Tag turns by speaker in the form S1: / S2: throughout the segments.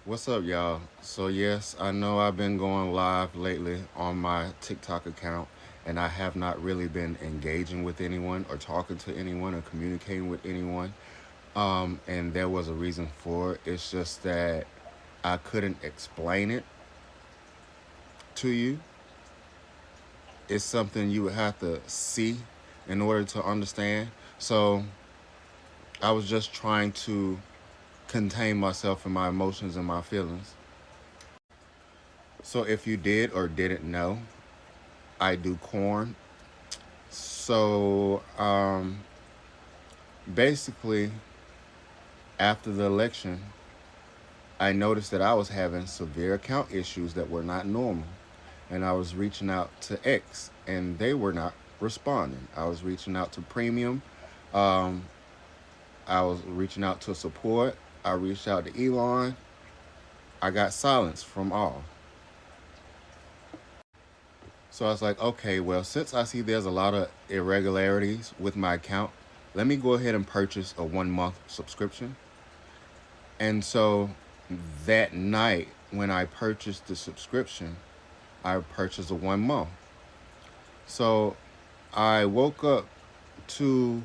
S1: What's up, y'all? So, yes, I know I've been going live lately on my TikTok account, and I have not really been engaging with anyone or talking to anyone or communicating with anyone. And there was a reason for it. It's just that I couldn't explain it to you. It's something you would have to see in order to understand. So, I was just trying to contain myself and my emotions and my feelings. So, if you did or didn't know, I do corn. So basically, after the election, I noticed that I was having severe account issues that were not normal. And I was reaching out to X, and they were not responding. I was reaching out to Premium. Um, I was reaching out to support. I reached out to Elon. I got silence from all. So I was like, okay, well, since I see there's a lot of irregularities with my account, let me go ahead and purchase a 1 month subscription. And so that night, when I purchased the subscription, I purchased a 1 month. So I woke up to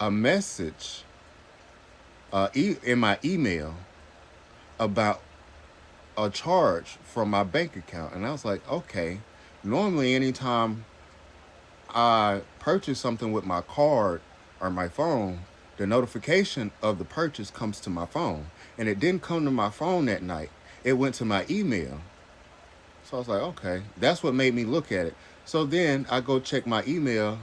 S1: a message in my email about a charge from my bank account. And I was like, okay, normally anytime I purchase something with my card or my phone, the notification of the purchase comes to my phone. And it didn't come to my phone that night. It went to my email. So I was like, okay, that's what made me look at it. So then I go check my email.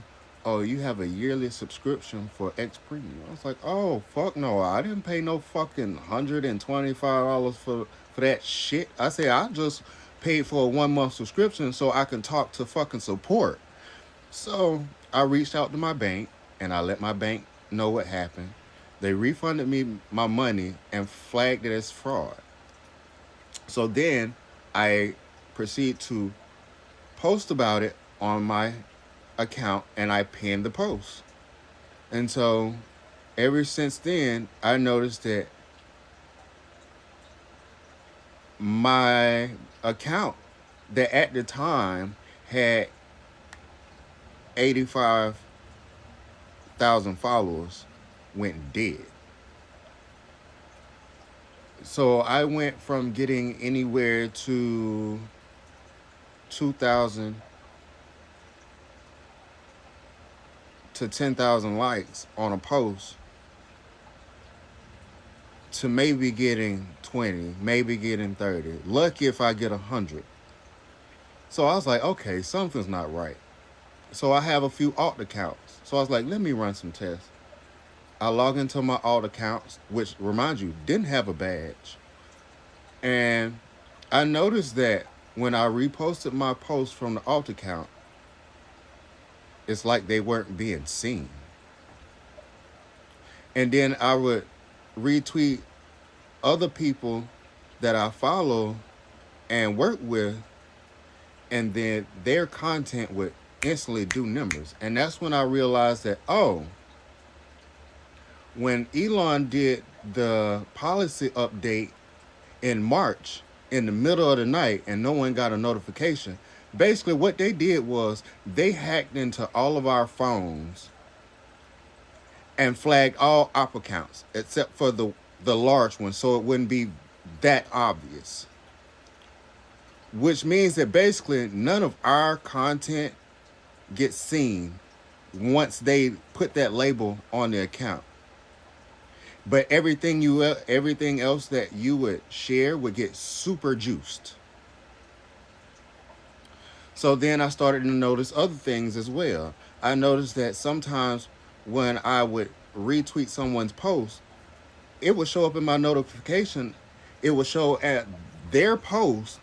S1: Oh, you have a yearly subscription for X Premium. I was like, oh, fuck no. I didn't pay no fucking $125 for that shit. I said, I just paid for a 1 month subscription so I can talk to fucking support. So I reached out to my bank and I let my bank know what happened. They refunded me my money and flagged it as fraud. So then I proceed to post about it on my account and I pinned the post. And so ever since then, I noticed that my account that at the time had 85,000 followers went dead. So I went from getting anywhere to 2,000 to 10,000 likes on a post to maybe getting 20, maybe getting 30. Lucky if I get 100. So I was like, okay, something's not right. So I have a few alt accounts. So I was like, let me run some tests. I log into my alt accounts, which, remind you, didn't have a badge. And I noticed that when I reposted my post from the alt account, it's like they weren't being seen. And then I would retweet other people that I follow and work with, and then their content would instantly do numbers. And that's when I realized that, oh, when Elon did the policy update in March in the middle of the night and no one got a notification, basically what they did was they hacked into all of our phones and flagged all op accounts except for the large one so it wouldn't be that obvious. Which means that basically none of our content gets seen once they put that label on the account. But everything else that you would share would get super juiced. So then I started to notice other things as well. I noticed that sometimes when I would retweet someone's post, it would show up in my notification. It would show at their post,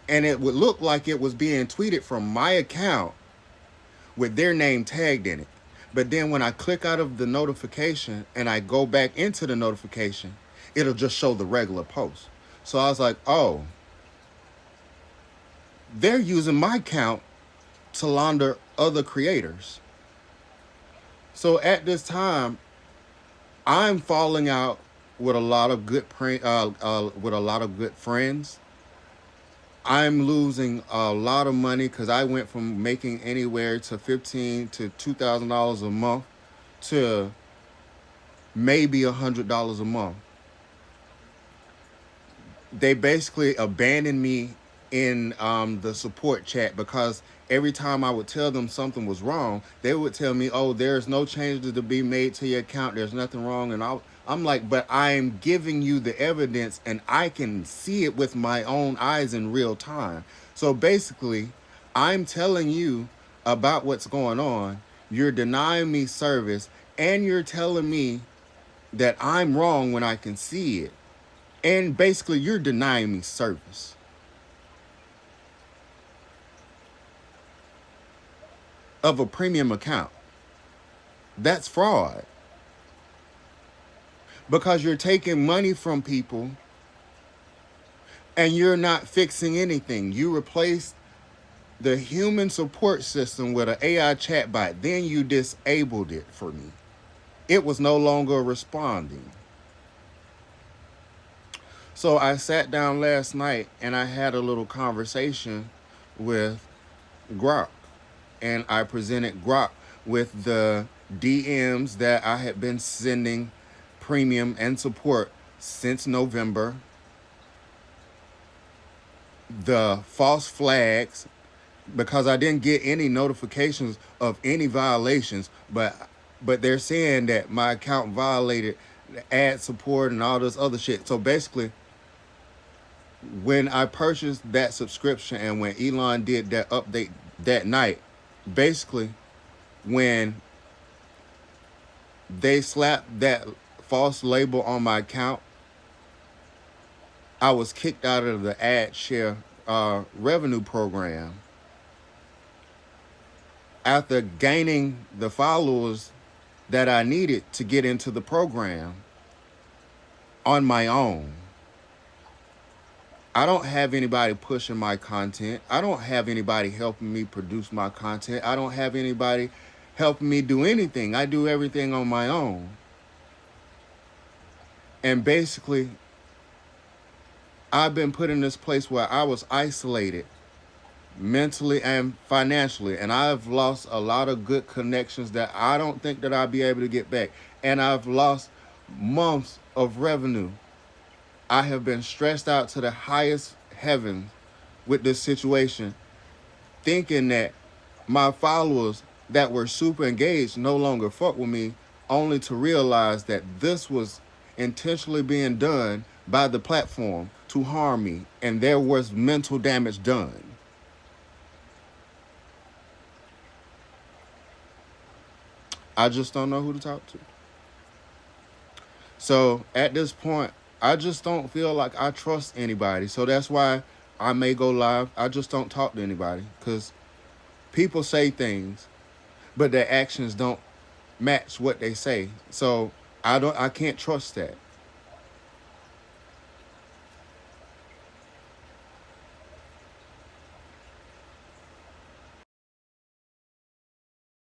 S1: and it would look like it was being tweeted from my account with their name tagged in it. But then when I click out of the notification and I go back into the notification, it'll just show the regular post. So I was like, oh, they're using my account to launder other creators. So at this time, I'm falling out with a lot of with a lot of good friends. I'm losing a lot of money because I went from making anywhere to $1,500 to $2,000 a month to maybe $100 a month. They basically abandoned me in the support chat because every time I would tell them something was wrong, they would tell me, "Oh, there's no changes to be made to your account. There's nothing wrong." And I'm like, "But I'm giving you the evidence, and I can see it with my own eyes in real time." So basically, I'm telling you about what's going on. You're denying me service, and you're telling me that I'm wrong when I can see it. And basically, you're denying me service of a premium account. That's fraud because you're taking money from people and you're not fixing anything. You replaced the human support system with an AI chatbot, then you disabled it for me. It was no longer responding. So I sat down last night and I had a little conversation with Grok, and I presented Grok with the DMs that I had been sending premium and support since November, the false flags, because I didn't get any notifications of any violations, but they're saying that my account violated ad support and all this other shit. So basically, when I purchased that subscription and when Elon did that update that night, basically when they slapped that false label on my account, I was kicked out of the ad share revenue program after gaining the followers that I needed to get into the program on my own. I don't have anybody pushing my content. I don't have anybody helping me produce my content. I don't have anybody helping me do anything. I do everything on my own. And basically, I've been put in this place where I was isolated mentally and financially, and I've lost a lot of good connections that I don't think that I'll be able to get back. And I've lost months of revenue. I have been stressed out to the highest heavens with this situation, thinking that my followers that were super engaged no longer fuck with me, only to realize that this was intentionally being done by the platform to harm me, and there was mental damage done. I just don't know who to talk to. So at this point, I just don't feel like I trust anybody. So that's why I may go live. I just don't talk to anybody because people say things, but their actions don't match what they say. So I can't trust that.